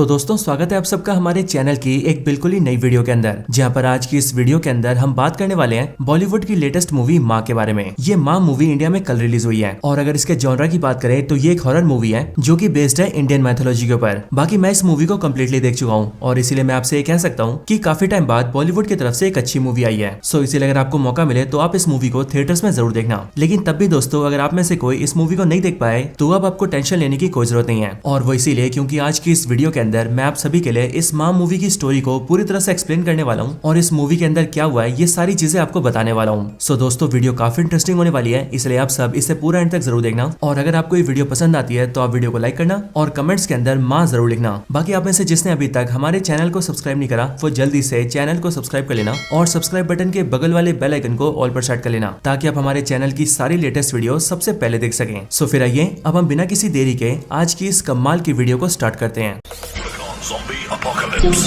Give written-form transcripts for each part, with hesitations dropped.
तो दोस्तों स्वागत है आप सबका हमारे चैनल की एक बिल्कुल ही नई वीडियो के अंदर, जहां पर आज की इस वीडियो के अंदर हम बात करने वाले हैं बॉलीवुड की लेटेस्ट मूवी माँ के बारे में। ये माँ मूवी इंडिया में कल रिलीज हुई है और अगर इसके जॉनरा की बात करें तो ये एक हॉरर मूवी है जो कि बेस्ड है इंडियन मैथोलॉजी के ऊपर। बाकी मैं इस मूवी को कम्प्लीटली देख चुका हूँ और इसीलिए मैं आपसे ये कह सकता हूँ कि काफी टाइम बाद बॉलीवुड की तरफ से एक अच्छी मूवी आई है। सो इसीलिए अगर आपको मौका मिले तो आप इस मूवी को थिएटर्स में जरूर देखना। लेकिन तब भी दोस्तों अगर आप में से कोई इस मूवी को नहीं देख पाए तो अब आपको टेंशन लेने की कोई जरूरत नहीं है, और वो इसीलिए क्योंकि आज की इस वीडियो के अंदर मैं आप सभी के लिए इस माँ मूवी की स्टोरी को पूरी तरह से एक्सप्लेन करने वाला हूँ और इस मूवी के अंदर क्या हुआ है ये सारी चीजें आपको बताने वाला हूँ। सो दोस्तों वीडियो काफी इंटरेस्टिंग होने वाली है, इसलिए आप सब इसे पूरा एंड तक जरूर देखना। और अगर आपको ये वीडियो पसंद आती है तो आप वीडियो को लाइक करना और कमेंट्स के अंदर माँ जरूर लिखना। बाकी आप में से जिसने अभी तक हमारे चैनल को सब्सक्राइब नहीं करा वो जल्दी से चैनल को सब्सक्राइब कर लेना और सब्सक्राइब बटन के बगल वाले बेल आइकन को ऑल पर सेट कर लेना ताकि आप हमारे चैनल की सारी लेटेस्ट वीडियो सबसे पहले देख सकें। सो फिर आइए अब हम बिना किसी देरी के आज की इस कमाल की वीडियो को स्टार्ट करते हैं। Zombie apocalypse.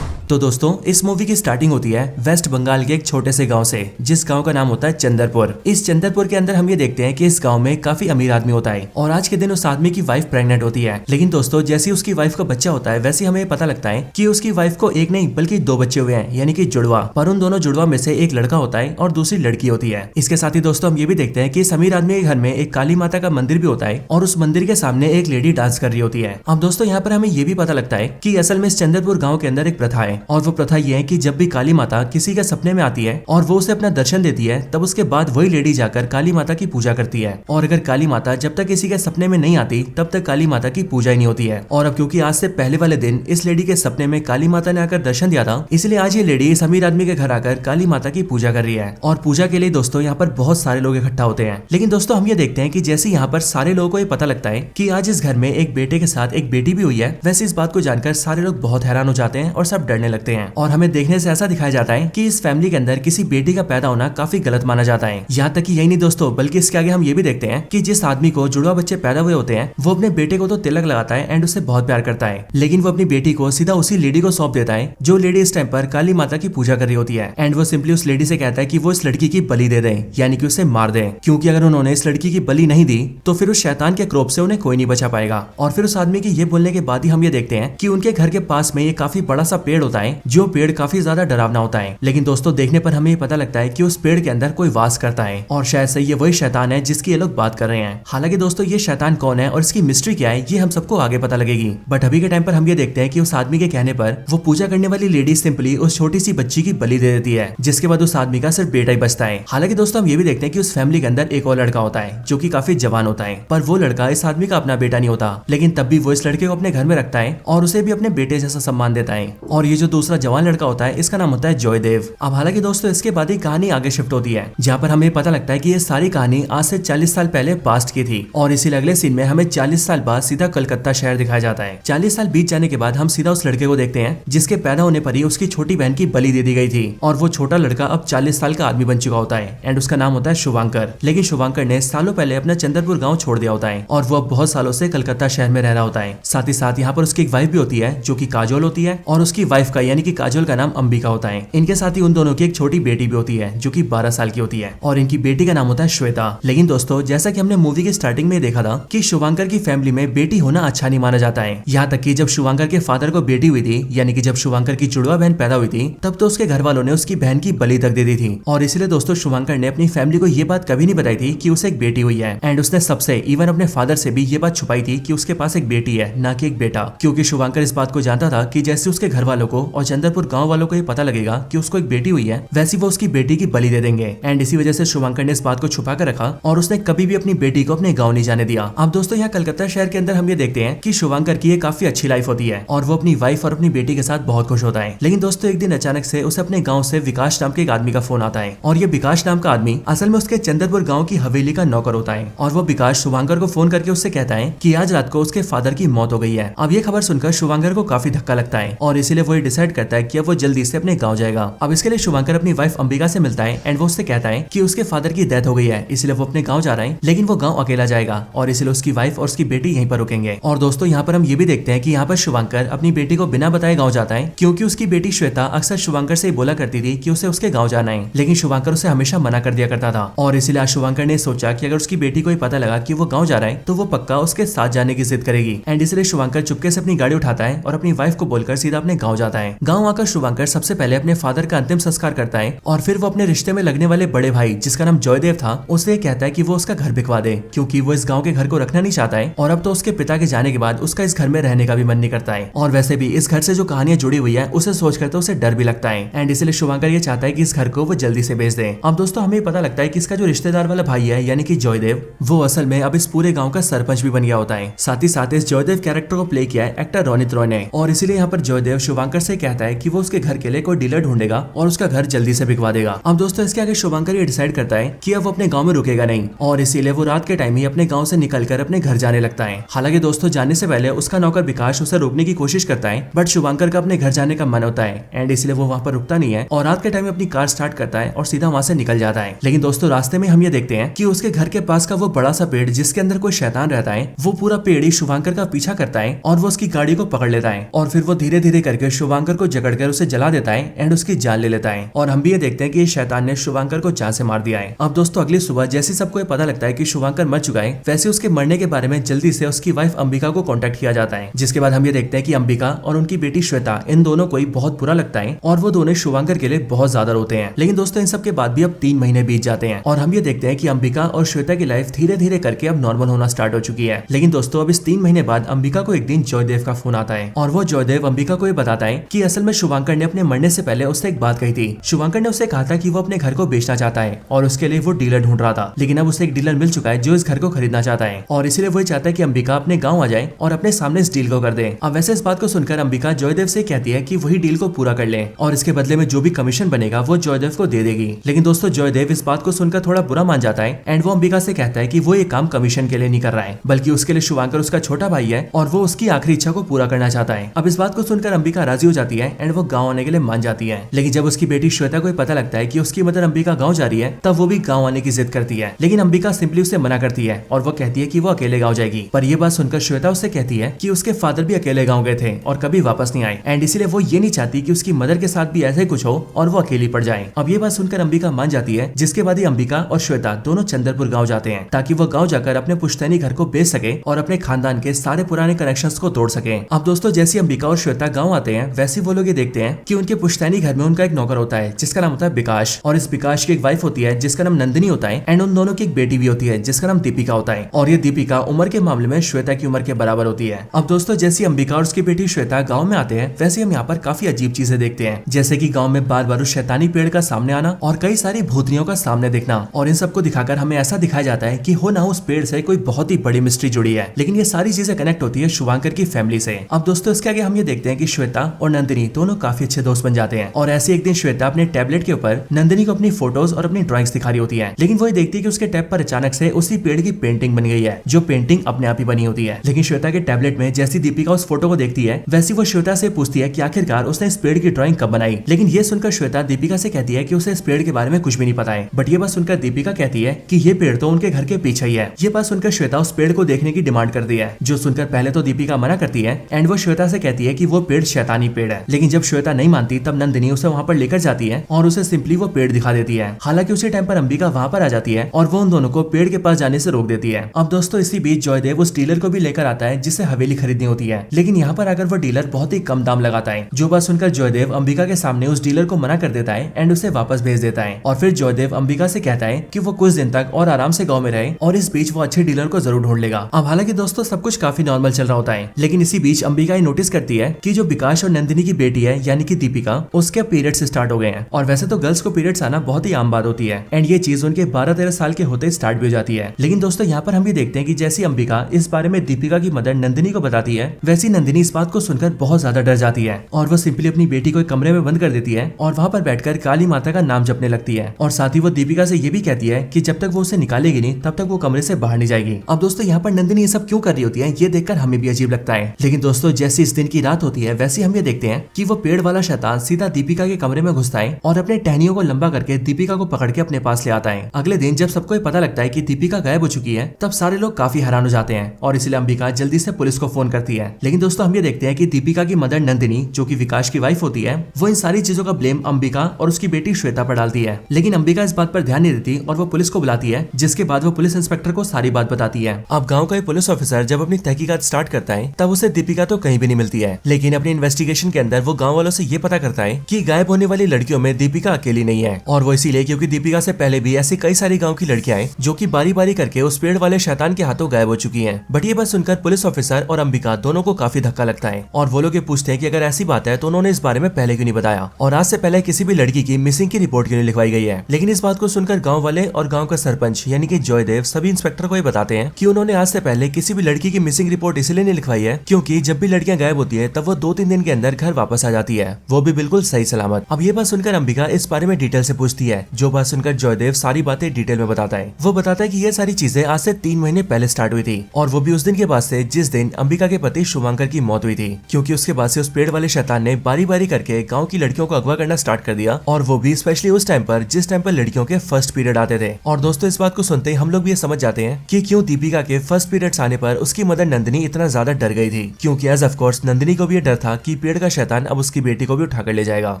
तो दोस्तों इस मूवी की स्टार्टिंग होती है वेस्ट बंगाल के एक छोटे से गांव से, जिस गांव का नाम होता है चंदरपुर। इस चंदरपुर के अंदर हम ये देखते हैं कि इस गांव में काफी अमीर आदमी होता है और आज के दिन उस आदमी की वाइफ प्रेग्नेंट होती है। लेकिन दोस्तों जैसे उसकी वाइफ का बच्चा होता है वैसे हमें पता लगता है कि उसकी वाइफ को एक नहीं बल्कि दो बच्चे हुए हैं, यानी कि जुड़वा। पर उन दोनों जुड़वा में से एक लड़का होता है और दूसरी लड़की होती है। इसके साथ ही दोस्तों हम ये भी देखते हैं कि इस अमीर आदमी के घर में एक काली माता का मंदिर भी होता है और उस मंदिर के सामने एक लेडी डांस कर रही होती है। अब दोस्तों यहाँ पर हमें ये भी पता लगता है कि असल में इस चंदरपुर गाँव के अंदर एक प्रथा है और वो प्रथा ये है कि जब भी काली माता किसी के सपने में आती है और वो उसे अपना दर्शन देती है तब उसके बाद वही लेडी जाकर काली माता की पूजा करती है। और अगर काली माता जब तक किसी के सपने में नहीं आती तब तक काली माता की पूजा ही नहीं होती है। और अब क्योंकि आज से पहले वाले दिन इस लेडी के सपने में काली माता ने आकर दर्शन दिया था, इसलिए आज ये लेडी इस अमीर आदमी के घर आकर काली माता की पूजा कर रही है। और पूजा के लिए दोस्तों यहाँ पर बहुत सारे लोग इकट्ठा होते हैं। लेकिन दोस्तों हम ये देखते हैं कि जैसे यहाँ पर सारे लोगों को ये पता लगता है कि आज इस घर में एक बेटे के साथ एक बेटी भी हुई है, वैसे इस बात को जानकर सारे लोग बहुत हैरान हो जाते हैं और सब डरने लगते हैं। और हमें देखने से ऐसा दिखाया जाता है कि इस फैमिली के अंदर किसी बेटी का पैदा होना काफी गलत माना जाता है। यहाँ तक कि यही नहीं दोस्तों बल्कि इसके आगे हम ये भी देखते हैं कि जिस आदमी को जुड़वा बच्चे पैदा हुए होते हैं वो अपने बेटे को तो तिलक लगाता है एंड उसे बहुत प्यार करता है, लेकिन वो अपनी बेटी को सीधा उसी लेडी को सौंप देता है जो लेडी इस टाइम पर काली माता की पूजा कर रही होती है। एंड वो सिंपली उस लेडी से कहता है कि वो इस लड़की की बलि दे दें, यानी कि उसे मार दें, क्योंकि अगर उन्होंने इस लड़की की बलि नहीं दी तो फिर उस शैतान के क्रोध से उन्हें कोई नहीं बचा पाएगा। और फिर उस आदमी के ये बोलने के बाद ही हम ये देखते हैं कि उनके घर के पास में ये काफी बड़ा सा पेड़ होता है, जो पेड़ काफी ज्यादा डरावना होता है। लेकिन दोस्तों देखने पर हमें पता लगता है कि उस पेड़ के अंदर कोई वास करता है और शायद से ये वही शैतान है जिसकी ये लोग बात कर रहे हैं। हालांकि दोस्तों ये शैतान कौन है और इसकी मिस्ट्री क्या है ये हम सबको आगे पता लगेगी, बट अभी के टाइम पर हम ये देखते हैं कि उस आदमी के कहने पर वो पूजा करने वाली लेडी सिंपली उस छोटी सी बच्ची की बलि दे देती है, जिसके बाद उस आदमी का सिर्फ बेटा ही बचता है। हालांकि दोस्तों हम ये भी देखते हैं कि उस फैमिली के अंदर एक और लड़का होता है जो कि काफी जवान होता है, पर वो लड़का इस आदमी का अपना बेटा नहीं होता, लेकिन तब भी वो इस लड़के को अपने घर में रखता है और उसे भी अपने बेटे जैसा सम्मान देता है। और ये जो दूसरा जवान लड़का होता है इसका नाम होता है जॉयदेव। अब हालांकि दोस्तों इसके बाद ही कहानी आगे शिफ्ट होती है, जहाँ पर हमें पता लगता है कि ये सारी कहानी आज से 40 साल पहले पास्ट की थी और इसीलिए अगले सीन में हमें 40 साल बाद सीधा कलकत्ता शहर दिखाया जाता है। 40 साल बीत जाने के बाद हम सीधा उस लड़के को देखते हैं जिसके पैदा होने पर ही उसकी छोटी बहन की बलि दे दी गई थी और वो छोटा लड़का अब 40 साल का आदमी बन चुका होता है एंड उसका नाम होता है शुभांकर। लेकिन शुभांकर ने सालों पहले अपना चंदरपुर गाँव छोड़ दिया होता है और वो अब बहुत सालों से कलकत्ता शहर में रह रहा होता है। साथ ही साथ यहाँ पर उसकी एक वाइफ भी होती है जो की काजोल होती है और उसकी वाइफ का यानी कि काजोल का नाम अंबिका होता है। इनके साथ ही उन दोनों की एक छोटी बेटी भी होती है जो कि 12 साल की होती है और इनकी बेटी का नाम होता है श्वेता। लेकिन दोस्तों जैसा कि हमने मूवी के स्टार्टिंग में देखा था कि शुभांकर की फैमिली में बेटी होना अच्छा नहीं माना जाता है। यहाँ तक कि जब शुभांकर के फादर को बेटी हुई थी, यानी कि जब शुभांकर की जुड़वा बहन पैदा हुई थी, तब तो उसके घर वालों ने उसकी बहन की बलि तक दे दी थी। और इसलिए दोस्तों शुभांकर ने अपनी फैमिली को ये बात कभी नहीं बताई थी कि उसे एक बेटी हुई है एंड उसने सबसे इवन अपने फादर से भी ये बात छुपाई थी कि उसके पास एक बेटी है ना कि एक बेटा, क्योंकि शुभांकर इस बात को जानता था कि जैसे उसके घर वालों को और चंदरपुर गाँव वालों को ये पता लगेगा कि उसको एक बेटी हुई है वैसी वो उसकी बेटी की बलि दे देंगे। एंड इसी वजह से शुभांकर ने इस बात को छुपा कर रखा और उसने कभी भी अपनी बेटी को अपने गांव नहीं जाने दिया। अब दोस्तों यहाँ कलकत्ता शहर के अंदर हम ये देखते हैं कि शुभांकर की काफी अच्छी लाइफ होती है और वो अपनी वाइफ और अपनी बेटी के साथ बहुत खुश होता है। लेकिन दोस्तों एक दिन अचानक से उसे अपने गाँव से विकास नाम के एक आदमी का फोन आता है और ये विकास नाम का आदमी असल में उसके चंदरपुर गाँव की हवेली का नौकर होता है। और वो विकास शुभांकर को फोन करके उससे कहता है कि आज रात को उसके फादर की मौत हो गई है। अब ये खबर सुनकर शुभांकर को काफी धक्का लगता है और इसीलिए वो डिसाइड करता है कि अब वो जल्दी से अपने गाँव जाएगा। अब इसके लिए शुभंकर अपनी वाइफ अंबिका से मिलता है एंड वो उससे कहता है कि उसके फादर की डेथ हो गई है, इसलिए वो अपने गाँव जा रहा है, लेकिन वो गाँव अकेला जाएगा और इसलिए उसकी वाइफ और उसकी बेटी यहीं पर रुकेंगे। और दोस्तों यहाँ पर हम ये भी देखते हैं कि यहाँ पर शुभंकर अपनी बेटी को बिना बताए गाँव जाता है, क्योंकि उसकी बेटी श्वेता अक्सर शुभंकर से बोला करती थी कि उसे उसके गाँव जाना है, लेकिन शुभंकर उसे हमेशा मना कर दिया करता था। और इसलिए आज शुभंकर ने सोचा कि अगर उसकी बेटी को ही पता लगा कि वो गाँव जा रहा है तो वो पक्का उसके साथ जाने की जिद करेगी। एंड इसलिए शुभंकर चुपके से अपनी गाड़ी उठाता है और अपनी वाइफ को बोलकर सीधा अपने गाँव जाता है। गाँव आकर शुभंकर सबसे पहले अपने फादर का अंतिम संस्कार करता है और फिर वो अपने रिश्ते में लगने वाले बड़े भाई जिसका नाम जयदेव था उसे कहता है कि वो उसका घर बिकवा दे, क्योंकि वो इस गाँव के घर को रखना नहीं चाहता है और अब तो उसके पिता के जाने के बाद उसका इस घर में रहने का भी मन नहीं करता है। और वैसे भी इस घर से जो कहानियां जुड़ी हुई है उसे सोचकर तो उसे डर भी लगता है। एंड इसलिए शुभंकर ये चाहता है कि इस घर को वो जल्दी से बेच दे। अब दोस्तों हमें पता लगता है कि इसका जो रिश्तेदार वाला भाई है यानी कि जयदेव, वो असल में अब इस पूरे गाँव का सरपंच भी बन गया होता है। साथ ही साथ इस जयदेव कैरेक्टर को प्ले किया है एक्टर रोनित रॉय ने। और इसीलिए यहाँ पर जयदेव शुभंकर से कहता है कि वो उसके घर के लिए कोई डीलर ढूंढेगा और उसका घर जल्दी से बिकवा देगा। अब दोस्तों इसके आगे शुभंकर ये डिसाइड करता है कि अब वो अपने गाँव में रुकेगा नहीं और इसीलिए वो रात के टाइम ही अपने गाँव से निकलकर अपने घर जाने लगता है। हालांकि दोस्तों जाने से पहले उसका नौकर विकास उसे रोकने की कोशिश करता है, बट शुभंकर का अपने घर जाने का मन होता है एंड इसलिए वो वहाँ पर रुकता नहीं है और रात के टाइम अपनी कार स्टार्ट करता है और सीधा वहाँ से निकल जाता है। लेकिन दोस्तों रास्ते में हम ये देखते हैं कि उसके घर के पास का वो बड़ा सा पेड़ जिसके अंदर कोई शैतान रहता है, वो पूरा पेड़ ही शुभंकर का पीछा करता है और वो उसकी गाड़ी को पकड़ लेता है और फिर वो धीरे धीरे करके शुभंकर को जकड़कर उसे जला देता है एंड उसकी जान ले लेता है। और हम भी ये देखते हैं कि शैतान ने शुभंकर को जान से मार दिया है। अब दोस्तों अगली सुबह जैसे सबको ये पता लगता है कि शुभंकर मर चुका है, वैसे उसके मरने के बारे में जल्दी से उसकी वाइफ अंबिका को कॉन्टेक्ट किया जाता है, जिसके बाद हम ये देखते हैं कि अंबिका और उनकी बेटी श्वेता इन दोनों को ही बहुत बुरा लगता है और वो दोनों शुभंकर के लिए बहुत ज्यादा रोते हैं। लेकिन दोस्तों इन सब के बाद भी अब 3 महीने बीत जाते हैं और हम ये देखते हैं कि अंबिका और श्वेता की लाइफ धीरे धीरे करके अब नॉर्मल होना स्टार्ट हो चुकी है। लेकिन दोस्तों अब इस 3 महीने बाद अंबिका को एक दिन जयदेव का फोन आता है और वो जयदेव अंबिका को ये बताता है कि असल में शुभंकर ने अपने मरने से पहले उससे एक बात कही थी। शुभंकर ने उससे कहा था कि वो अपने घर को बेचना चाहता है और उसके लिए वो डीलर ढूंढ रहा था, लेकिन अब उसे एक डीलर मिल चुका है जो इस घर को खरीदना चाहता है और इसलिए वो चाहता है कि अंबिका अपने गाँव आ जाए और अपने सामने इस डील को कर दे। अब वैसे इस बात को सुनकर अंबिका जयदेव से कहती है कि वही डील को पूरा कर ले और इसके बदले में जो भी कमीशन बनेगा वो जयदेव को दे देगी। लेकिन दोस्तों जयदेव इस बात को सुनकर थोड़ा बुरा मान जाता है एंड वो अंबिका से कहता है कि वो ये काम कमीशन के लिए नहीं कर रहा है, बल्कि उसके लिए शुभंकर उसका छोटा भाई है और वो उसकी आखिरी इच्छा को पूरा करना चाहता है। अब इस बात को सुनकर अंबिका राजी हो जाती है एंड वो गाँव आने के लिए मान जाती है। लेकिन जब उसकी बेटी श्वेता को पता लगता है कि उसकी मदर अंबिका गाँव जा रही है तब वो भी गाँव आने की जिद करती है, लेकिन अंबिका सिंपली उसे मना करती है और वो कहती है कि वो अकेले गाँव जाएगी। पर यह बात सुनकर श्वेता उससे कहती है कि उसके फादर भी अकेले गाँव गए थे और कभी वापस नहीं आए एंड इसीलिए वो ये नहीं चाहती कि उसकी मदर के साथ भी ऐसा ही कुछ हो और वो अकेली पड़ जाए। अब ये बात सुनकर अंबिका मान जाती है, जिसके बाद ही अंबिका और श्वेता दोनों चंद्रपुर गाँव जाते हैं ताकि वो गाँव जाकर अपने पुश्तैनी घर को बेच सके और अपने खानदान के सारे पुराने कनेक्शंस को तोड़ सके। अब दोस्तों जैसी अंबिका और श्वेता गाँव आते हैं वैसे वो लोग ये देखते हैं कि उनके पुश्तैनी घर में उनका एक नौकर होता है जिसका नाम होता है विकास और इस विकास की एक वाइफ होती है जिसका नाम नंदिनी होता है एंड उन दोनों की एक बेटी भी होती है जिसका नाम दीपिका होता है और ये दीपिका उम्र के मामले में श्वेता की उम्र के बराबर होती है। अब दोस्तों जैसी अंबिका और उसकी बेटी श्वेता गाँव में आते हैं वैसे हम यहाँ पर काफी अजीब चीजें देखते हैं, जैसे की गाँव में बार बार उस शैतानी पेड़ का सामने आना और कई सारी भूतनियों का सामने दिखना और इन सबको दिखाकर हमें ऐसा दिखाया जाता है कि हो ना उस पेड़ से कोई बहुत ही बड़ी मिस्ट्री जुड़ी है, लेकिन ये सारी चीजें कनेक्ट होती है शुभंकर की फैमिली से। अब दोस्तों इसके आगे हम ये देखते हैं कि श्वेता और नंदिनी दोनों काफी अच्छे दोस्त बन जाते हैं और ऐसे एक दिन श्वेता अपने टैबलेट के ऊपर नंदिनी को अपनी फोटोज और अपनी ड्राइंग्स दिखा रही होती है, लेकिन वो देखती है कि उसके टैब पर अचानक से उसी पेड़ की पेंटिंग बन गई है जो पेंटिंग अपने आप ही बनी होती है। लेकिन श्वेता के टैबलेट में जैसी दीपिका उस फोटो को देखती है वैसी वो श्वेता से पूछती है कि आखिरकार उसने इस पेड़ की ड्राइंग कब बनाई, लेकिन ये सुनकर श्वेता दीपिका से कहती है कि उसे इस पेड़ के बारे में कुछ भी नहीं पता है। बट ये बात सुनकर दीपिका कहती है कि ये पेड़ तो उनके घर के पीछे ही है। ये बात सुनकर श्वेता उस पेड़ को देखने की डिमांड करती है, जो सुनकर पहले तो दीपिका मना करती है एंड वो श्वेता से कहती है कि वो पेड़ शैतानी पेड़ है। लेकिन जब श्वेता नहीं मानती तब नंदिनी उसे वहाँ पर लेकर जाती है और उसे सिंपली वो पेड़ दिखा देती है। हालांकि उसी टाइम पर अंबिका वहाँ पर आ जाती है और वो उन दोनों को पेड़ के पास जाने से रोक देती है। अब दोस्तों इसी बीच जयदेव उस डीलर को भी लेकर आता है जिससे हवेली खरीदनी होती है, लेकिन यहाँ पर आकर वो डीलर बहुत ही कम दाम लगाता है। जो बात सुनकर जयदेव अंबिका के सामने उस डीलर को मना कर देता है एंड उसे वापस भेज देता है और फिर जयदेव अंबिका से कहता है कि वो कुछ दिन तक और आराम से गाँव में रहे और इस बीच वो अच्छे डीलर को जरूर ढूंढ लेगा। अब हालांकि दोस्तों सब कुछ काफी नॉर्मल चल रहा होता है, लेकिन इसी बीच अंबिका नोटिस करती है कि जो विकास और नंदिनी की बेटी है यानी कि दीपिका, उसके पीरियड्स स्टार्ट हो गए हैं और वैसे तो गर्ल्स को पीरियड्स आना बहुत ही आम बात होती है एंड ये चीज उनके 12-13 साल के होते स्टार्ट भी हो जाती है। लेकिन दोस्तों यहाँ पर हम भी देखते हैं कि जैसी अंबिका इस बारे में दीपिका की मदर नंदिनी को बताती है वैसी नंदिनी इस बात को सुनकर बहुत ज्यादा डर जाती है और वो सिंपली अपनी बेटी को एक कमरे में बंद कर देती है और वहाँ पर बैठकर काली माता का नाम जपने लगती है और साथ ही वो दीपिका से ये भी कहती है कि जब तक वो उसे निकालेगी नहीं तब तक वो कमरे से बाहर नहीं जाएगी। अब दोस्तों यहाँ पर नंदिनी ये सब क्यों कर रही होती है ये देखकर हमें भी अजीब लगता है, लेकिन दोस्तों जैसी इस दिन की रात होती है वैसे हम ये देखते हैं कि वो पेड़ वाला शैतान सीधा दीपिका के कमरे में घुसता है और अपने टहनियों को लंबा करके दीपिका को पकड़ के अपने पास ले आता है। अगले दिन जब सबको पता लगता है कि दीपिका गायब हो चुकी है, तब सारे लोग काफी हैरान हो जाते हैं और इसलिए अंबिका जल्दी से पुलिस को फोन करती है। लेकिन दोस्तों हम ये देखते हैं कि दीपिका की मदर नंदिनी, जो कि विकास की वाइफ होती है, वो इन सारी चीजों का ब्लेम अंबिका और उसकी बेटी श्वेता पर डालती है। लेकिन अंबिका इस बात पर ध्यान नहीं देती और वो पुलिस को बुलाती है, जिसके बाद वो पुलिस इंस्पेक्टर को सारी बात बताती है। अब गाँव का पुलिस ऑफिसर जब अपनी तहकीकात स्टार्ट करता है, तब उसे दीपिका तो कहीं भी नहीं मिलती है। लेकिन अपनी इन्वेस्टिगेशन के अंदर वो गाँव वालों से ये पता करता है कि गायब होने वाली लड़कियों में दीपिका अकेली नहीं है, और वो इसीलिए क्योंकि दीपिका से पहले भी ऐसी कई सारी गांव की लड़कियां हैं जो कि बारी बारी करके उस पेड़ वाले शैतान के हाथों गायब हो चुकी हैं। बट ये बात सुनकर पुलिस ऑफिसर और अंबिका दोनों को काफी धक्का लगता है और वो लोग ये पूछते हैं कि अगर ऐसी बात है तो उन्होंने इस बारे में पहले क्यों नहीं बताया और आज से पहले किसी भी लड़की की मिसिंग की रिपोर्ट क्यों नहीं लिखवाई गई है। लेकिन इस बात को सुनकर गाँव वाले और गाँव का सरपंच यानी कि जयदेव सभी इंस्पेक्टर को ये बताते हैं कि उन्होंने आज से पहले किसी भी लड़की की मिसिंग रिपोर्ट इसलिए नहीं लिखवाई है क्योंकि जब भी लड़कियां गायब होती है तब वो 2-3 दिन के अंदर घर वापस आ जाती है, वो भी बिल्कुल सही सलामत। अब ये बात सुनकर अंबिका इस बारे में डिटेल से पूछती है, जो बात सुनकर जयदेव सारी बातें डिटेल में बताता है। वो बताता है कि ये सारी चीजें आज से 3 महीने पहले स्टार्ट हुई थी और वो भी उस दिन के बाद से जिस दिन अंबिका के पति शुभांकर की मौत हुई थी, क्योंकि उसके बाद से उस पेड़ वाले शैतान ने बारी बारी करके गाँव की लड़कियों को अगवा करना स्टार्ट कर दिया, और वो भी स्पेशली उस टाइम पर जिस टाइम पर लड़कियों के फर्स्ट पीरियड आते थे। और दोस्तों इस बात को सुनते ही हम लोग भी ये समझ जाते हैं कि क्यों दीपिका के फर्स्ट पीरियड्स आने पर उसकी मदर नंदिनी इतना ज्यादा डर गई थी, क्योंकि एज ऑफ कोर्स नंदिनी को भी ये डर था कि पेड़ का शैतान अब उसकी बेटी को भी उठाकर ले जाएगा।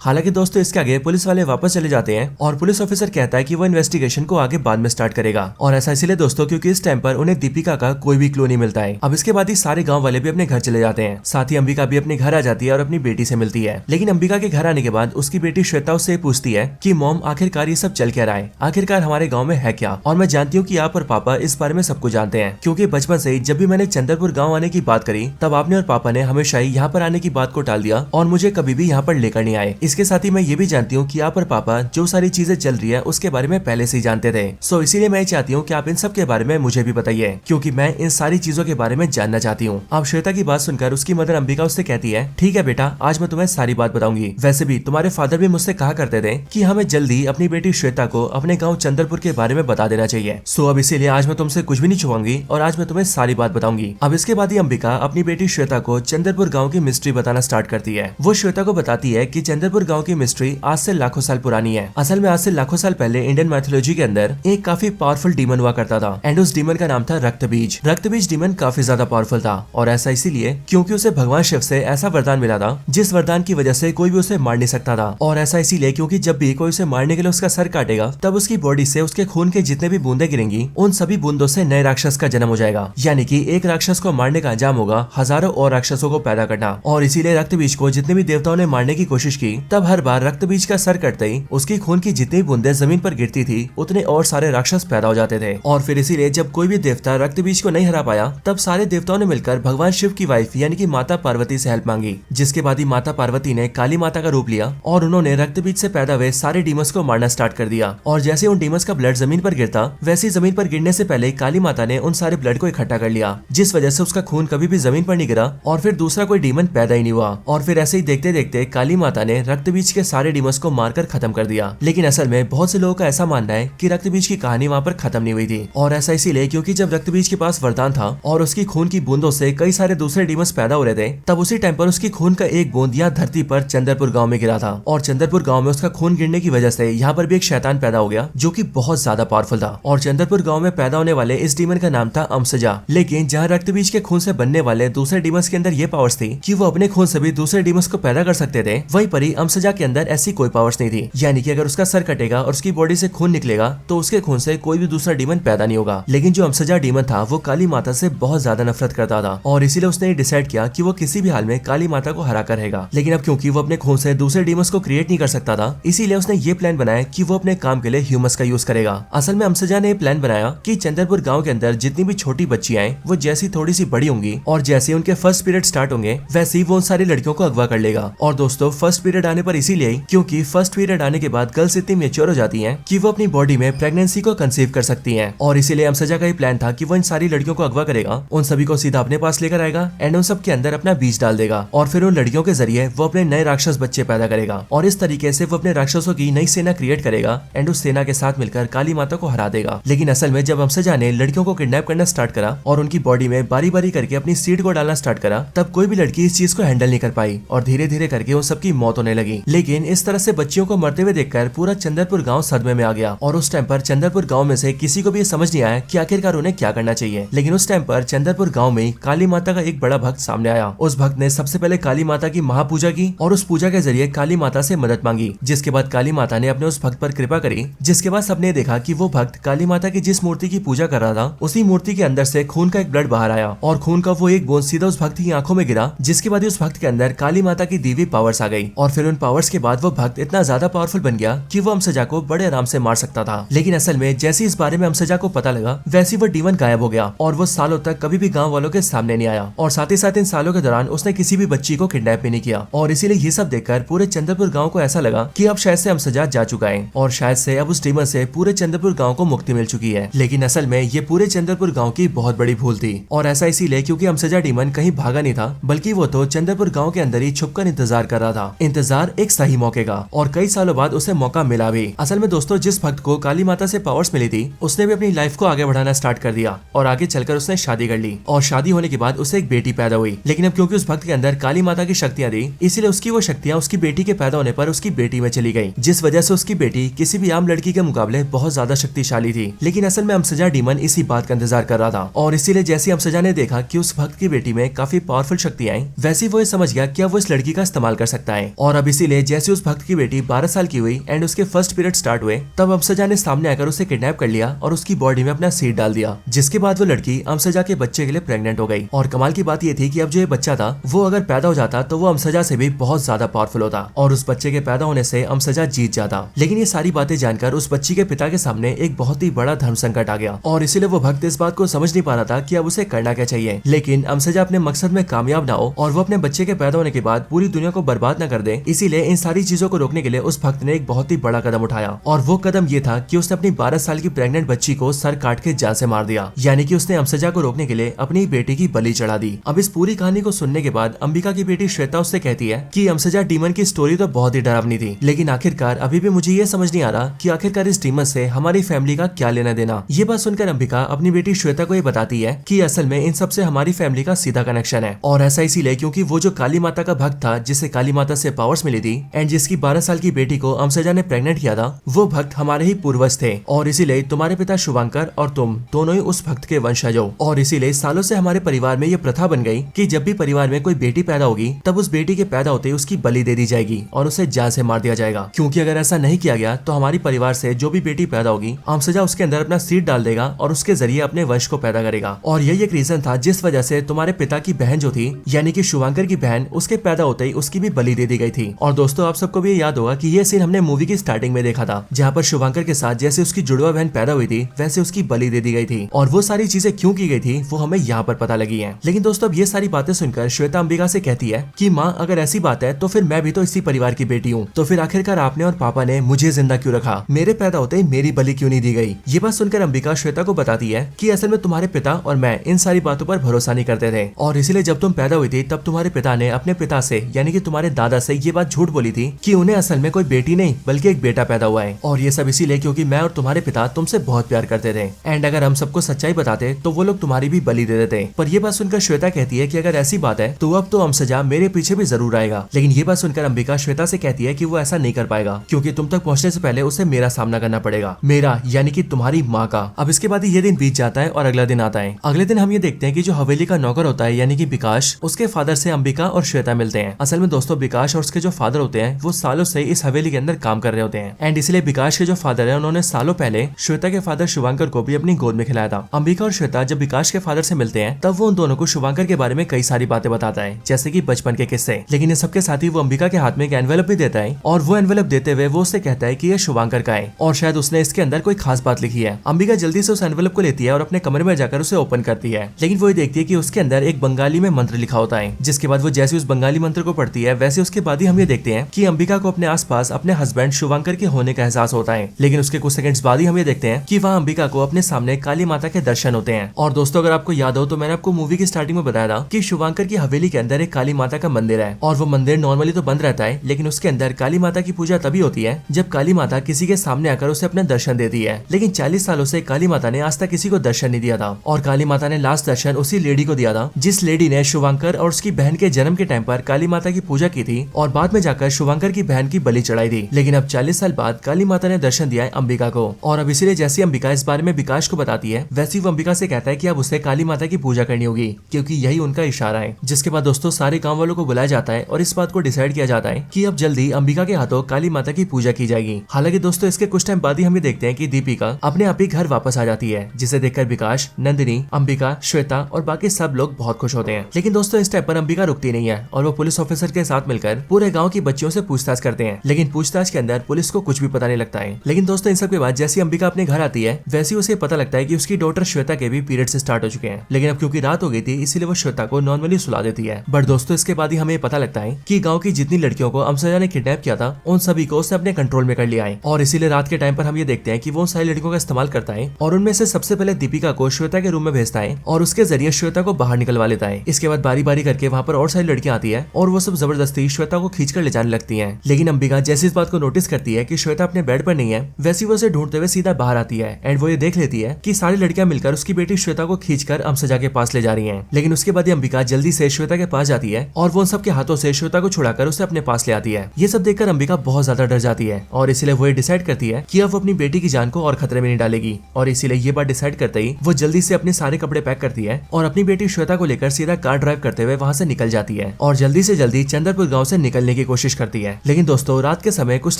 हालांकि दोस्तों इसके आगे पुलिस वाले वापस चले जाते हैं और पुलिस ऑफिसर कहता है कि वो इन्वेस्टिगेशन को आगे बाद में स्टार्ट करेगा, और ऐसा इसलिए दोस्तों क्योंकि इस टाइम पर उन्हें दीपिका का कोई भी क्लू नहीं मिलता है। अब इसके बाद ही सारे गांव वाले भी अपने घर चले जाते हैं, साथ ही अंबिका भी अपने घर आ जाती है और अपनी बेटी से मिलती है। लेकिन अंबिका के घर आने के बाद उसकी बेटी श्वेता उससे पूछती है कि मॉम आखिरकार ये सब चल क्या रहा है, आखिरकार हमारे गाँव में है क्या। और मैं जानती हूँ कि आप और पापा इस बारे में सब कुछ जानते हैं, क्योंकि बचपन से जब भी मैंने चंद्रपुर गाँव आने की बात करी तब आपने और पापा ने हमेशा ही यहाँ पर आने की बात को टाल दिया और मुझे कभी भी यहाँ पर लेकर नहीं आए। इसके साथ ही मैं ये भी जानती हूँ कि आप और पापा जो सारी चीजें चल रही है उसके बारे में पहले से ही जानते थे। सो इसीलिए मैं चाहती हूँ कि आप इन सब के बारे में मुझे भी बताइए, क्योंकि मैं इन सारी चीजों के बारे में जानना चाहती हूँ। अब श्वेता की बात सुनकर उसकी मदर अंबिका उससे कहती है, ठीक है बेटा, आज मैं तुम्हें सारी बात बताऊंगी। वैसे भी तुम्हारे फादर भी मुझसे कहा करते थे कि हमें जल्दी अपनी बेटी श्वेता को अपने गाँव चंद्रपुर के बारे में बता देना चाहिए। सो अब इसीलिए आज मैं तुमसे कुछ भी नहीं छुपाऊंगी और आज मैं तुम्हें सारी बात बताऊंगी। अब इसके बाद ही अंबिका अपनी बेटी श्वेता को चंद्रपुर गाँव की मिस्ट्री बताना स्टार्ट करती है। वो श्वेता को बताती है कि चंद्रपुर गांव की मिस्ट्री आज से लाखों साल पुरानी है। असल में आज से लाखों साल पहले इंडियन मैथोलॉजी के अंदर एक काफी पावरफुल डीमन हुआ करता था, एंड उस डीमन का नाम था रक्तबीज। रक्तबीज डीमन काफी ज्यादा पावरफुल था, और ऐसा इसीलिए क्योंकि उसे भगवान शिव से ऐसा वरदान मिला था जिस वरदान की वजह से कोई भी उसे मार नहीं सकता था। और ऐसा इसीलिए क्योंकि जब भी कोई उसे मारने के लिए उसका सर काटेगा तब उसकी बॉडी से उसके खून के जितने भी बूंदे गिरेंगी उन सभी बूंदों से नए राक्षस का जन्म हो जाएगा। यानी कि एक राक्षस को मारने का अंजाम होगा हजारों और राक्षसों को पैदा करना। और इसीलिए रक्तबीज को जितने भी देवताओं ने मारने की कोशिश की, तब हर बार रक्तबीज का सर कटते ही उसकी खून की जितनी बूंदें जमीन पर गिरती थी उतने और सारे राक्षस पैदा हो जाते थे। और फिर इसीलिए जब कोई भी देवता रक्तबीज को नहीं हरा पाया तब सारे देवताओं ने मिलकर भगवान शिव की वाइफ यानी कि माता पार्वती से हेल्प मांगी, जिसके बाद ही माता पार्वती ने काली माता का रूप लिया और उन्होंने रक्तबीज से पैदा हुए सारे डीमंस को मारना स्टार्ट कर दिया। और जैसे उन डीमंस का ब्लड जमीन पर गिरता, वैसे जमीन पर गिरने से पहले काली माता ने उन सारे ब्लड को इकट्ठा कर लिया, जिस वजह से उसका खून कभी भी जमीन पर नहीं गिरा और फिर दूसरा कोई डीमन पैदा ही नहीं हुआ। और फिर ऐसे ही देखते देखते काली माता ने रक्तबीज के सारे डीमंस को मारकर खत्म कर दिया। लेकिन असल में बहुत से लोगों का ऐसा मानना है कि रक्तबीज की कहानी वहाँ पर खत्म नहीं हुई थी, और ऐसा इसीलिए क्योंकि जब रक्तबीज के पास वरदान था और उसकी खून की बूंदों से कई सारे दूसरे डीमंस पैदा हो रहे थे, तब उसी टाइम पर उसकी खून का एक बूंद यहाँ धरती पर चंद्रपुर गाँव में गिरा था। और चंद्रपुर गाँव में उसका खून गिरने की वजह से यहाँ पर भी एक शैतान पैदा हो गया जो कि बहुत ज्यादा पावरफुल था। और चंद्रपुर गाँव में पैदा होने वाले इस डीमन का नाम था अमसजा। लेकिन जहाँ रक्तबीज के खून से बनने वाले दूसरे डीमंस के अंदर ये पावर्स थी कि वो अपने खून से भी दूसरे डीमंस को पैदा कर सकते थे, वहीं पर ही अमसजा के अंदर ऐसी कोई पावर्स नहीं थी। यानी कि अगर उसका सर कटेगा और उसकी बॉडी से खून निकलेगा तो उसके खून से कोई भी दूसरा डीमन पैदा नहीं होगा। लेकिन जो अमसजा डीमन था वो काली माता से बहुत ज्यादा नफरत करता था, और इसीलिए उसने डिसाइड किया कि वो किसी भी हाल में काली माता को हरा कर रहेगा। लेकिन अब क्योंकि वो अपने खून से दूसरे डीमंस को क्रिएट नहीं कर सकता था, इसीलिए उसने ये प्लान बनाया कि वो अपने काम के लिए ह्यूमस का यूज करेगा। असल में अमसजा ने प्लान बनाया कि चंद्रपुर गाँव के अंदर जितनी भी छोटी बच्चियां हैं वो जैसी थोड़ी सी बड़ी होंगी और जैसे उनके फर्स्ट पीरियड स्टार्ट होंगे वैसे ही वो उन सारी लड़कियों को अगवा कर लेगा। और दोस्तों फर्स्ट पीरियड आने पर इसीलिए क्योंकि फर्स्ट पीरियड आने के बाद गर्ल्स इतनी मेच्योर हो जाती हैं कि वो अपनी बॉडी में प्रेगनेंसी को कंसीव कर सकती हैं, और इसीलिए अमसजा का ही प्लान था कि वो इन सारी लड़कियों को अगवा करेगा, उन सभी को सीधा अपने पास लेकर आएगा एंड उन सब के अंदर अपना बीज डाल देगा, और फिर उन लड़कियों के जरिए वो अपने नए राक्षस बच्चे पैदा करेगा। और इस तरीके से वो अपने राक्षसों की नई सेना क्रिएट करेगा एंड उस सेना के साथ मिलकर काली माता को हरा देगा। लेकिन असल में जब अमसजा ने लड़कियों को किडनैप करना स्टार्ट करा और उनकी बॉडी में बारी बारी करके अपनी सीड को डालना स्टार्ट करा, तब कोई भी लड़की इस चीज को हैंडल नहीं कर पाई और धीरे धीरे करके उन सबकी मौत होने लगी। लेकिन इस तरह से बच्चियों को मरते हुए देखकर पूरा चंद्रपुर गांव सदमे में आ गया और उस टाइम पर चंद्रपुर गांव में से किसी को भी ये समझ नहीं आया कि आखिरकार उन्हें क्या करना चाहिए। लेकिन उस टाइम पर चंद्रपुर गांव में काली माता का एक बड़ा भक्त सामने आया। उस भक्त ने सबसे पहले काली माता की महापूजा की और उस पूजा के जरिए काली माता से मदद मांगी, जिसके बाद काली माता ने अपने उस भक्त पर कृपा करी। जिसके बाद सबने देखा कि वो भक्त काली माता की जिस मूर्ति की पूजा कर रहा था उसी मूर्ति के अंदर से खून का एक ब्लड बाहर आया और खून का वो एक बूंद सीधा उस भक्त की आंखों में गिरा, जिसके बाद उस भक्त के अंदर काली माता की दिव्य पावर्स आ गई। और फिर उन पावर्स के बाद वो भक्त इतना ज्यादा पावरफुल बन गया कि वो अमसजा को बड़े आराम से मार सकता था। लेकिन असल में जैसे इस बारे में अमसजा को पता लगा वैसे वो डीमन गायब हो गया और वो सालों तक कभी भी गाँव वालों के सामने नहीं आया। और साथ ही साथ इन सालों के दौरान उसने किसी भी बच्ची को किडनैप भी नहीं किया। और इसीलिए ये सब देखकर पूरे चंद्रपुर गाँव को ऐसा लगा कि अब शायद से अमसजा जा चुका है और शायद से अब उस डीमन से पूरे चंद्रपुर गाँव को मुक्ति मिल चुकी है। लेकिन असल में ये पूरे चंद्रपुर गाँव की बहुत बड़ी भूल थी और ऐसा इसीलिए क्योंकि अमसजा डीमन कहीं भागा नहीं था, बल्कि वो तो चंद्रपुर गांव के अंदर ही छुपकर इंतजार कर रहा था। इंतजार एक सही मौके का और कई सालों बाद उसे मौका मिला भी। असल में दोस्तों जिस भक्त को काली माता से पावर्स मिली थी उसने भी अपनी लाइफ को आगे बढ़ाना स्टार्ट कर दिया और आगे चलकर उसने शादी कर ली और शादी होने के बाद उसे एक बेटी पैदा हुई। लेकिन अब क्योंकि उस भक्त के अंदर काली माता की शक्तियां थी इसीलिए उसकी वो शक्तियां उसकी बेटी के पैदा होने पर उसकी बेटी में चली गई, जिस वजह से उसकी बेटी किसी भी आम लड़की के मुकाबले बहुत ज्यादा शक्तिशाली थी। लेकिन असल में अमसजा डीमन इसी बात का इंतजार कर रहा था और इसीलिए जैसे अमसजा ने देखा कि उस भक्त की बेटी में काफी पावरफुल शक्तियां आई, वैसे वो ये समझ गया कि अब वो इस लड़की का इस्तेमाल कर सकता है। और अब इसीलिए जैसे उस भक्त की बेटी 12 साल की हुई एंड उसके फर्स्ट पीरियड स्टार्ट हुए तब अमसजा ने सामने आकर उसे किडनैप कर लिया और उसकी बॉडी में अपना सीड डाल दिया, जिसके बाद वो लड़की अमसजा के बच्चे के लिए प्रेग्नेंट हो गई। और कमाल की बात ये थी कि अब जो ये बच्चा था वो अगर पैदा हो जाता तो वो अमसजा से भी बहुत ज्यादा पावरफुल होता और उस बच्चे के पैदा होने से अमसजा जीत जाता। लेकिन ये सारी बातें जानकर उस बच्ची के पिता के सामने एक बहुत ही बड़ा धर्म संकट आ गया और इसीलिए वो भक्त इस बात को समझ नहीं पा रहा था कि अब उसे करना क्या चाहिए। लेकिन अमसजा अपने मकसद में कामयाब ना हो और वो अपने बच्चे के पैदा होने के बाद पूरी दुनिया को बर्बाद न कर दे, इसीलिए इन सारी चीजों को रोकने के लिए उस भक्त ने एक बहुत ही बड़ा कदम उठाया। और वो कदम ये था कि उसने अपनी 12 साल की प्रेग्नेंट बच्ची को सर काट के जान से मार दिया, यानी कि उसने अमसजा को रोकने के लिए अपनी बेटी की बलि चढ़ा दी। अब इस पूरी कहानी को सुनने के बाद अंबिका की बेटी श्वेता उससे कहती है कि अमसजा डीमन की स्टोरी तो बहुत ही डरावनी थी, लेकिन आखिरकार अभी भी मुझे ये समझ नहीं आ रहा कि आखिरकार इस डीमन से हमारी फैमिली का क्या लेना देना। ये बात सुनकर अंबिका अपनी बेटी श्वेता को ये बताती है कि असल में इन सब से हमारी फैमिली का सीधा कनेक्शन है और ऐसा इसीलिए क्योंकि वो जो काली माता का भक्त था जिसे काली माता से पावर्स मिली थी एंड जिसकी 12 साल की बेटी को अमसजा ने प्रेग्नेंट किया था, वो भक्त हमारे ही पूर्वज थे और इसीलिए तुम्हारे पिता शुभांकर और तुम दोनों ही उस भक्त के वंशज हो। और इसीलिए सालों से हमारे परिवार में ये प्रथा बन गई कि जब भी परिवार में कोई बेटी पैदा होगी तब उस बेटी के पैदा होते ही उसकी बलि दे दी जाएगी और उसे जान से मार दिया जाएगा, क्योंकि अगर ऐसा नहीं किया गया तो हमारी परिवार से जो भी बेटी पैदा होगी अमसजा उसके अंदर अपना सीड डाल देगा और उसके जरिए अपने वंश को पैदा करेगा। और यही एक रीजन था जिस वजह से तुम्हारे पिता की बहन जो थी यानी कि शुभांकर की बहन, उसके पैदा होते ही उसकी भी बलि दे दी गई थी। और दोस्तों आप सबको भी याद होगा कि ये सीन हमने मूवी की स्टार्टिंग में देखा था, जहाँ पर शुभांकर के साथ जैसे उसकी जुड़वा बहन पैदा हुई थी वैसे उसकी बलि दे दी गई थी और वो सारी चीजें क्यों की गई थी वो हमें यहाँ पर पता लगी है। लेकिन दोस्तों अब ये सारी बातें सुनकर श्वेता अंबिका से कहती है कि माँ अगर ऐसी बात है तो फिर मैं भी तो इसी परिवार की बेटी हूँ, तो फिर आखिरकार आपने और पापा ने मुझे जिंदा क्यों रखा, मेरे पैदा होते ही मेरी बलि क्यों नहीं दी गई। ये बात सुनकर अंबिका श्वेता को बताती है कि असल में तुम्हारे पिता और मैं इन सारी बातों पर भरोसा नहीं करते थे और इसीलिए जब तुम पैदा हुई थी तब तुम्हारे पिता ने अपने पिता से यानी कि तुम्हारे दादा से ये बात झूठ बोली थी कि उन्हें असल में कोई बेटी नहीं बल्कि एक बेटा पैदा हुआ है। और ये सब इसीलिए क्योंकि मैं और तुम्हारे पिता तुमसे बहुत प्यार करते थे एंड अगर हम सबको सच्चाई बताते तो वो लोग तुम्हारी भी बलि दे देते। पर ये बात सुनकर श्वेता कहती है कि अगर ऐसी बात है तो अब तो अमसजा मेरे पीछे भी जरूर आएगा। लेकिन ये बात सुनकर अंबिका श्वेता से कहती है कि वो ऐसा नहीं कर पाएगा क्योंकि तुम तक पहुंचने से पहले उसे मेरा सामना करना पड़ेगा, मेरा यानी कि तुम्हारी माँ का। अब इसके बाद ये दिन बीत जाता है और अगला दिन आता है। अगले दिन हम ये देखते हैं कि जो हवेली का नौकर होता है यानी कि विकास, उसके फादर से अंबिका और श्वेता मिलते हैं। असल में दोस्तों विकास और उसके जो फादर होते हैं वो सालों से इस हवेली के अंदर काम कर रहे होते हैं एंड इसलिए विकास के जो फादर है उन्होंने सालों पहले श्वेता के फादर शुभांकर को भी अपनी गोद में खिलाया था। अंबिका और श्वेता जब विकास के फादर से मिलते हैं तब वो उन दोनों को शुभांकर के बारे में कई सारी बातें बताता है जैसे कि बचपन के किस्से। लेकिन इन सबके साथ ही वो अंबिका के हाथ में एक एनवेलप भी देता है और वो एनवेलप देते हुए वो उससे कहता है कि ये शुभांकर का है और शायद उसने इसके अंदर कोई खास बात लिखी है। अंबिका जल्दी से उस एनवेलप को लेती है और अपने कमरे में जाकर उसे ओपन करती है, लेकिन वो ये देखती है कि उसके अंदर एक बंगाली में मंत्र लिखा होता है। जिसके बाद वो जैसे उस बंगाली मंत्र को पढ़ती है वैसे उसके बाद ही हम ये देखते हैं कि अंबिका को अपने आसपास अपने हस्बैंड शुभांकर के होने का एहसास होता है। लेकिन उसके कुछ सेकंड्स बाद ही हम ये देखते हैं कि वहाँ अंबिका को अपने सामने काली माता के दर्शन होते हैं। और दोस्तों अगर आपको याद हो तो मैंने आपको मूवी की स्टार्टिंग में बताया था कि शुभांकर की हवेली के अंदर एक काली माता का मंदिर है और वो मंदिर नॉर्मली तो बंद रहता है, लेकिन उसके अंदर काली माता की पूजा तभी होती है जब काली माता किसी के सामने आकर उसे अपने दर्शन देती है। लेकिन 40 सालों से काली माता ने आज तक किसी को दर्शन नहीं दिया था और काली माता ने लास्ट दर्शन उसी लेडी को दिया था जिस लेडी ने शुभांकर और उसकी बहन के जन्म के टाइम पर काली माता की पूजा की थी और बाद में जाकर शुभंकर की बहन की बलि चढ़ाई थी। लेकिन अब 40 साल बाद काली माता ने दर्शन दिया है अंबिका को, और अब इसीलिए जैसी अंबिका इस बारे में विकास को बताती है वैसी वो अंबिका से कहता है कि अब उसे काली माता की पूजा करनी होगी, क्योंकि यही उनका इशारा है। जिसके बाद दोस्तों सारे गाँव वालों को बुलाया जाता है और इस बात को डिसाइड किया जाता है कि अब जल्दी अंबिका के हाथों काली माता की पूजा की जाएगी। हालांकि दोस्तों इसके कुछ टाइम बाद ही हम ये देखते हैं कि दीपिका अपने आप ही घर वापस आ जाती है, जिसे देखकर विकास, नंदिनी, अंबिका, श्वेता और बाकी सब लोग बहुत खुश होते हैं। लेकिन दोस्तों इस टाइम पर अंबिका रुकती नहीं है और वो पुलिस ऑफिसर के साथ मिलकर पूरे गाँव की बच्चियों से पूछताछ करते हैं। लेकिन पूछताछ के अंदर पुलिस को कुछ भी पता नहीं लगता है। लेकिन दोस्तों इन सब के बाद जैसी अंबिका अपने घर आती है वैसे उसे पता लगता है कि उसकी डॉटर श्वेता के भी पीरियड से स्टार्ट हो चुके हैं। लेकिन अब क्योंकि रात हो गई थी इसीलिए वो श्वेता को नॉर्मली सुला देती है। बट दोस्तों इसके बाद ही हमें पता लगता है कि गाँव की जितनी लड़कियों को अमसजा ने किडनैप किया था उन सभी को उसने अपने कंट्रोल में कर लिया है, और इसीलिए रात के टाइम पर हम ये देखते हैं कि वो सारी लड़कियों का इस्तेमाल करता है और उनमें से सबसे पहले दीपिका को श्वेता के रूम में भेजता है और उसके जरिए श्वेता को बाहर निकलवा लेता है। इसके बाद बारी बारी करके वहाँ पर और सारी लड़कियां आती है और वो सब जबरदस्ती श्वेता को खींचकर ले जाने लगती है। लेकिन अंबिका जैसे इस बात को नोटिस करती है कि श्वेता अपने बेड पर नहीं है वैसी वो उसे ढूंढते हुए सीधा बाहर आती है एंड वो ये देख लेती है कि सारी लड़कियां मिलकर उसकी बेटी श्वेता को खींचकर अमसजा के पास ले जा रही हैं। लेकिन उसके बाद अंबिका जल्दी से श्वेता के पास जाती है और वो उन सबके हाथों से श्वेता को छुड़ाकर उसे अपने पास ले आती है। ये सब देखकर अंबिका बहुत ज्यादा डर जाती है और इसीलिए वो डिसाइड करती है कि अब वो अपनी बेटी की जान को और खतरे में नहीं डालेगी, और इसीलिए ये बात डिसाइड करते ही वो जल्दी से अपने सारे कपड़े पैक करती है और अपनी बेटी श्वेता को लेकर सीधा कार ड्राइव करते हुए वहाँ से निकल जाती है और जल्दी से जल्दी चंद्रपुर गाँव से निकलने की कोशिश करती है। लेकिन दोस्तों रात के समय कुछ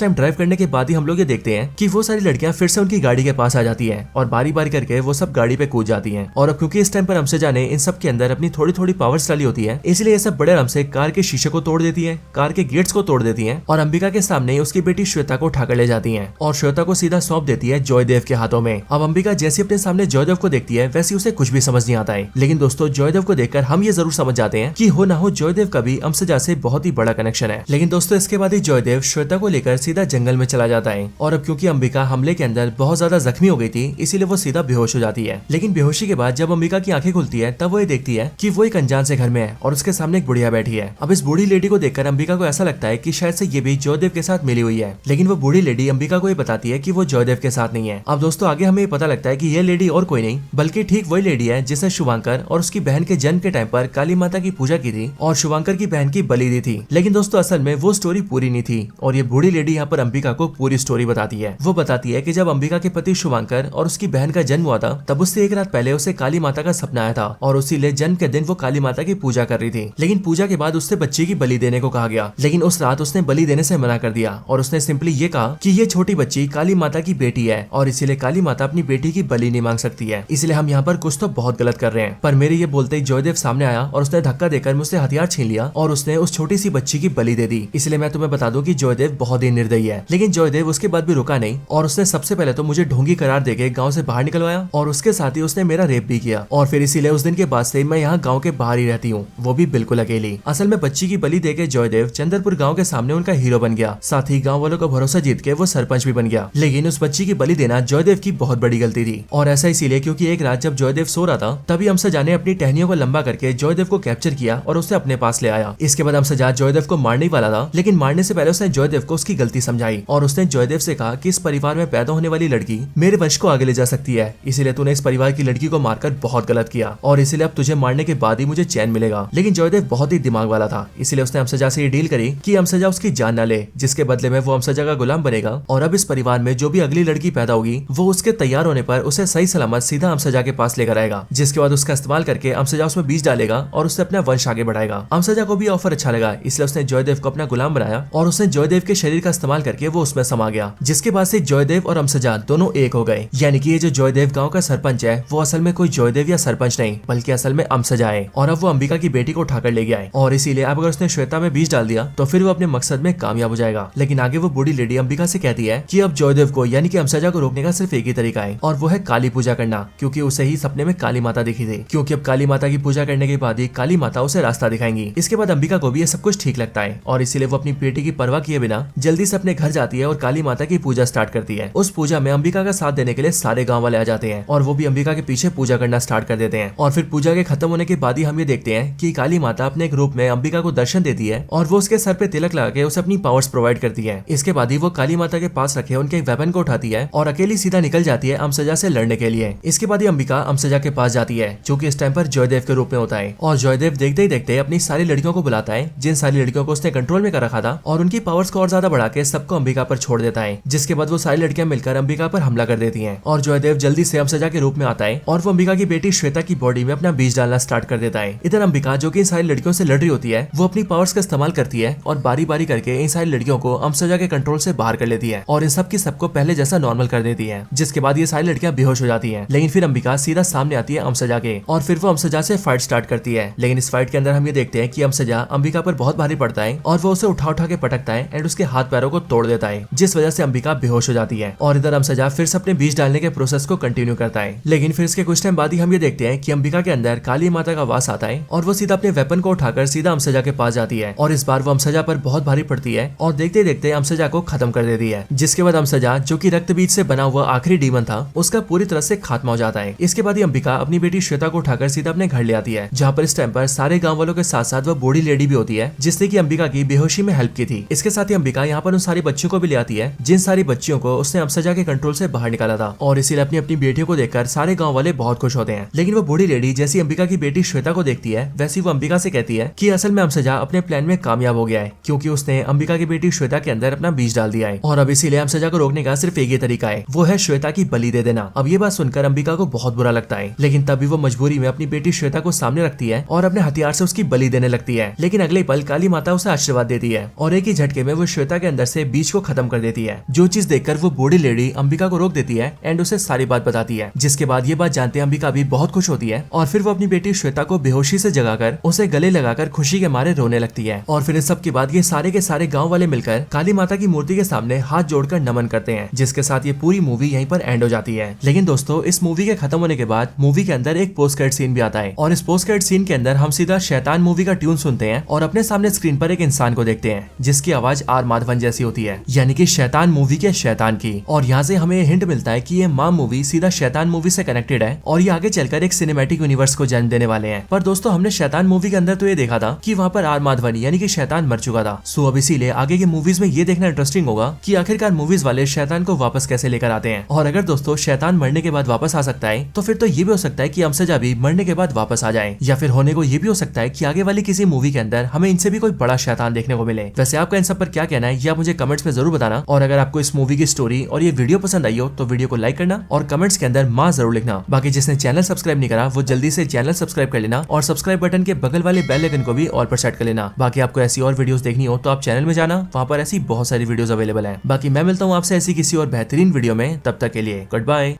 टाइम ड्राइव करने के बाद ही हम लोग ये देखते हैं कि वो सारी लड़कियां फिर से उनकी गाड़ी के पास आ जाती है और बारी बारी करके वो सब गाड़ी पे कूद जाती हैं। और अब क्योंकि इस टाइम पर अमसजा ने इन सब के अंदर अपनी थोड़ी थोड़ी पावर्स डाली होती है इसलिए ये सब बड़े आराम से कार के शीशे को तोड़ देती है, कार के गेट्स को तोड़ देती है और अंबिका के सामने उसकी बेटी श्वेता को उठाकर ले जाती है और श्वेता को सीधा सौंप देती है जयदेव के हाथों में। अब अंबिका जैसे अपने सामने जयदेव को देखती है वैसे उसे कुछ भी समझ नहीं आता है। लेकिन दोस्तों जयदेव को देखकर हम ये जरूर समझ जाते हैं कि हो ना हो जयदेव का भी अमसजा से बहुत ही बड़ा कनेक्शन है। लेकिन दोस्तों इसके बाद ही जयदेव श्वेता को लेकर सीधा जंगल में चला जाता है और अब क्योंकि अंबिका हमले के अंदर बहुत ज्यादा जख्मी हो गई थी इसीलिए वो सीधा बेहोश हो जाती है। लेकिन बेहोशी के बाद जब अंबिका की आंखें खुलती है तब वो ये देखती है कि वो एक अनजान से घर में है और उसके सामने एक बुढ़िया बैठी है। अब इस बूढ़ी लेडी को देखकर अंबिका को ऐसा लगता है कि शायद से ये भी जयदेव के साथ मिली हुई है। लेकिन वो बूढ़ी लेडी अंबिका को ये बताती है कि वो जयदेव के साथ नहीं है। अब दोस्तों आगे हमें पता लगता है कि ये लेडी और कोई नहीं बल्कि ठीक वही लेडी है जिसने शुभंकर और उसकी बहन के जन्म के टाइम पर काली माता की पूजा की थी और शुभंकर की बहन की बलि दी थी। लेकिन दोस्तों असल में वो स्टोरी पूरी नहीं थी और ये बूढ़ी लेडी यहाँ पर अंबिका को पूरी स्टोरी बताती है। वो बताती है कि जब अंबिका के पति शुभंकर और उसकी बहन का जन्म हुआ था तब उससे एक रात पहले उसे काली माता का सपना आया था और उसीलिए जन्म के दिन वो काली माता की पूजा कर रही थी। लेकिन पूजा के बाद उससे बच्ची की बलि देने को कहा गया, लेकिन उस रात उसने बलि देने से मना कर दिया और उसने सिंपली ये कहा कि ये छोटी बच्ची काली माता की बेटी है और इसीलिए काली माता अपनी बेटी की बलि नहीं मांग सकती है। इसलिए हम यहाँ पर कुछ तो बहुत गलत कर रहे हैं। पर मेरे ये बोलते ही जयदेव सामने आया और उसने धक्का देकर मुझसे हथियार छीन लिया और उसने उस छोटी सी बच्ची की बलि दे दी। इसलिए मैं तुम्हें बता दूं कि जयदेव बहुत ही निर्दयी है। लेकिन जयदेव उसके बाद भी रुका नहीं और उसने सबसे पहले तो मुझे ढोंगी करार देके गाँव से बाहर निकलवाया और उसके साथ ही उसने मेरा रेप भी किया और फिर इसीलिए उस दिन के बाद से मैं यहाँ गाँव के बाहर ही रहती हूँ, वो भी बिल्कुल अकेली। असल में बच्ची की बलि देके जयदेव चंद्रपुर गाँव के सामने उनका हीरो बन गया, साथ ही गाँव वालों का भरोसा जीत के वो सरपंच भी बन गया। लेकिन उस बच्ची की बलि देना जयदेव की बहुत बड़ी गलती थी और ऐसा इसीलिए क्योंकि एक रात जब जयदेव सो रहा था तभी अमसजा ने अपनी टहनियों को लंबा करके जयदेव को कैप्चर किया और उसे अपने पास ले आया। इसके बाद अमसजा जयदेव को मारने ही वाला था, लेकिन मारने से पहले उसने जयदेव को उसकी गलती समझाई और उसने जयदेव से कहा कि इस परिवार में पैदा होने वाली लड़की मेरे वंश को आगे ले जा सकती है, इसीलिए तूने इस परिवार की लड़की को मारकर बहुत गलत किया और इसीलिए अब तुझे मारने के बाद ही मुझे चैन मिलेगा। लेकिन जयदेव बहुत ही दिमाग वाला था, इसलिए उसने अमसजा से ये डील करी कि अमसजा उसकी जान न ले, जिसके बदले में वो अमसजा का गुलाम बनेगा और अब इस परिवार में जो भी अगली लड़की पैदा होगी वो उसके तैयार होने पर उसे सही सलामत सीधा अमसजा के पास लेकर आएगा, जिसके बाद उसका इस्तेमाल करके अमसजा उसमें बीज डालेगा और उससे अपना वंश आगे बढ़ाएगा। अमसजा को भी ऑफर अच्छा लगा, इसलिए उसने जयदेव को अपना गुलाम बनाया और उसने जयदेव के शरीर का इस्तेमाल करके वो उसमें समा गया, जिसके बाद से जयदेव और अमसजा दोनों एक हो गए। यानी कि ये जो जयदेव गाँव का सरपंच है वो असल में कोई जयदेव या सरपंच नहीं बल्कि असल में अमसजा है और अब वो अंबिका की बेटी को उठाकर ले गया है और इसीलिए अब अगर उसने श्वेता में बीज डाल दिया तो फिर वो अपने मकसद में कामयाब हो जाएगा। लेकिन आगे वो बूढ़ी लेडी अंबिका से कहती है कि अब जयदेव को यानी कि अमसजा को रोकने का सिर्फ एक ही तरीका है और वो है काली पूजा करना, क्योंकि उसे ही सपने में काली माता दिखी थी, क्योंकि अब काली माता की पूजा करने के बाद ही काली माता उसे रास्ता दिखाएंगी। इसके बाद अंबिका को भी ये सब कुछ ठीक लगता है और इसीलिए वो अपनी बेटी की परवाह किए बिना जल्दी से अपने घर जाती है और काली माता की पूजा स्टार्ट करती है। उस पूजा में अंबिका का साथ देने के लिए सारे गाँव वाले आ जाते हैं और वो भी अंबिका के पीछे पूजा करना स्टार्ट कर देते हैं और फिर पूजा के खत्म होने के बाद ही हम ये देखते हैं कि काली माता अपने एक रूप में अंबिका को दर्शन देती है और वो उसके सर पे तिलक लगा के उसे अपनी पावर्स प्रोवाइड करती है। इसके बाद ही वो काली माता के पास रखे उनके एक वेपन को उठाती है और अकेली सीधा निकल जाती है अमसजा से लड़ने के लिए। इसके बाद ही अंबिका अमसजा के पास जाती है जो कि इस टाइम पर जयदेव के रूप में होता है और जयदेव देखते ही देखते अपनी सारी सारी लड़कियों को बुलाता है, जिन सारी लड़कियों को उसने कंट्रोल में कर रखा था, और उनकी पावर्स को और ज्यादा बढ़ा के सबको अंबिका पर छोड़ देता है। जिसके बाद वो सारी लड़कियां मिलकर अंबिका पर हमला कर देती हैं और जयदेव जल्दी से अमसजा के रूप में आता है और वो अंबिका की बेटी श्वेता की बॉडी में अपना बीज डालना स्टार्ट कर देता है। इधर अंबिका जो कि इन सारी लड़कियों से लड़ रही होती है, वो अपनी पावर्स का इस्तेमाल करती है और बारी बारी करके इन सारी लड़कियों को अमसजा के कंट्रोल से बाहर कर लेती है और इन सब की सबको पहले जैसा नॉर्मल कर देती है। जिसके बाद ये सारी लड़कियां बेहोश हो जाती हैं। लेकिन फिर अंबिका सीधा सामने आती है अमसजा के और फिर वो अमसजा से फाइट स्टार्ट करती है। लेकिन इस फाइट के अंदर हम ये देखते हैं कि अमसजा अंबिका पर बहुत भारी पड़ता है और वो उसे उठा उठा के पटकता है एंड उसके हाथ पैरों को तोड़ देता है, जिस वजह से अंबिका बेहोश हो जाती है। और इधर अमसजा फिर से अपने बीज डालने के प्रोसेस को कंटिन्यू करता है। लेकिन फिर इसके कुछ टाइम बाद ही हम ये देखते हैं कि अंबिका के अंदर काली माता का वास आता है और वो सीधा अपने वेपन को उठाकर सीधा अमसजा के पास जाती है और इस बार वो अमसजा पर बहुत भारी पड़ती है और देखते देखते अमसजा को खत्म कर देती है। जिसके बाद अमसजा जो कि रक्त बीज से बना हुआ आखिरी डीमन था, उसका पूरी तरह से खात्मा हो जाता है। इसके बाद ही अंबिका अपनी बेटी श्वेता को उठाकर सीधा अपने घर ले आती है, जहाँ पर इस टाइम पर सारे गाँव वालों के साथ साथ वो बूढ़ी लेडी भी होती है जिसने की अंबिका की बेहोशी में हेल्प की थी। इसके साथ ही अंबिका यहाँ पर उन सारी बच्चियों को भी ले आती है जिन सारी बच्चियों को उसने अमसजा के कंट्रोल से बाहर निकाला था और इसीलिए अपनी अपनी बेटियों को देखकर सारे गाँव वाले बहुत खुश होते हैं। लेकिन वो बूढ़ी लेडी जैसी अंबिका की बेटी श्वेता को देखती है, वैसी वो अंबिका से कहती है कि असल में अमसजा अपने प्लान में कामयाब हो गया है, क्योंकि उसने अंबिका की बेटी श्वेता के अंदर अपना बीज डाल दिया है और अब इसीलिए अमसजा को रोकने का सिर्फ एक ही तरीका है, वो है श्वेता की बलि दे देना। अब ये बात सुनकर अंबिका को बहुत बुरा लगता है, लेकिन तभी वो मजबूरी में अपनी बेटी श्वेता को सामने रखती है और अपने हथियार से उसकी बलि देने लगती है। लेकिन अगले पल काली माता उसे आशीर्वाद देती है और एक ही झटके में वो श्वेता के अंदर से बीज को खत्म कर देती है। जो चीज देखकर वो बूढ़ी लेडी अंबिका को रोक देती है एंड उसे सारी बात बताती है। जिसके बाद ये बात जानते अंबिका भी बहुत खुश होती है और फिर वो अपनी बेटी श्वेता को बेहोशी से जगाकर उसे गले लगाकर खुशी के मारे रोने लगती है। और फिर इस सब के बाद ये सारे के सारे गांव वाले मिलकर काली माता की मूर्ति के सामने हाथ जोड़कर नमन करते हैं, जिसके साथ ये पूरी मूवी यहीं पर एंड हो जाती है। लेकिन दोस्तों, इस मूवी के खत्म होने के बाद मूवी के अंदर एक पोस्ट क्रेडिट सीन भी आता है और इस पोस्ट क्रेडिट सीन के अंदर हम सीधा शैतान मूवी का ट्यून सुनते हैं और अपने सामने स्क्रीन पर एक इंसान को देखते हैं जिसकी आवाज आर माधवन जैसी होती है, यानी कि शैतान मूवी के शैतान की। और यहाँ से हमें हिंट मिलता है कि ये मां मूवी सीधा शैतान मूवी से कनेक्टेड है और ये आगे चलकर एक सिनेमैटिक यूनिवर्स को जन्म देने वाले हैं। पर दोस्तों, हमने शैतान मूवी के अंदर तो ये देखा था कि वहाँ पर आर माधवन यानी कि शैतान मर चुका था। सो अब इसीलिए आगे की मूवीज में ये देखना इंटरेस्टिंग होगा कि आखिरकार मूवीज वाले शैतान को वापस कैसे लेकर आते हैं। और अगर दोस्तों शैतान मरने के बाद वापस आ सकता है तो फिर तो ये भी हो सकता है कि अमसजा भी मरने के बाद वापस आ जाए, या फिर होने को ये भी हो सकता है कि आगे वाली किसी मूवी के अंदर हमें इनसे भी कोई बड़ा शैतान देखने को मिले। वैसे आपका इन सब पर क्या कहना है ये आप मुझे कमेंट्स में जरूर बताना। और अगर आपको इस मूवी की स्टोरी और ये वीडियो पसंद आई हो तो वीडियो को लाइक करना और कमेंट्स के अंदर मां जरूर लिखना। बाकी जिसने चैनल सब्सक्राइब नहीं करा वो जल्दी से चैनल सब्सक्राइब कर लेना और सब्सक्राइब बटन के बगल वाले बेल आइकन को भी ऑल पर सेट कर लेना। बाकी आपको ऐसी और वीडियोस देखनी हो तो आप चैनल में जाना, वहाँ पर ऐसी बहुत सारी वीडियोस अवेलेबल है। बाकी मैं मिलता हूँ आपसे ऐसी किसी और बेहतरीन वीडियो में, तब तक के लिए गुड बाय।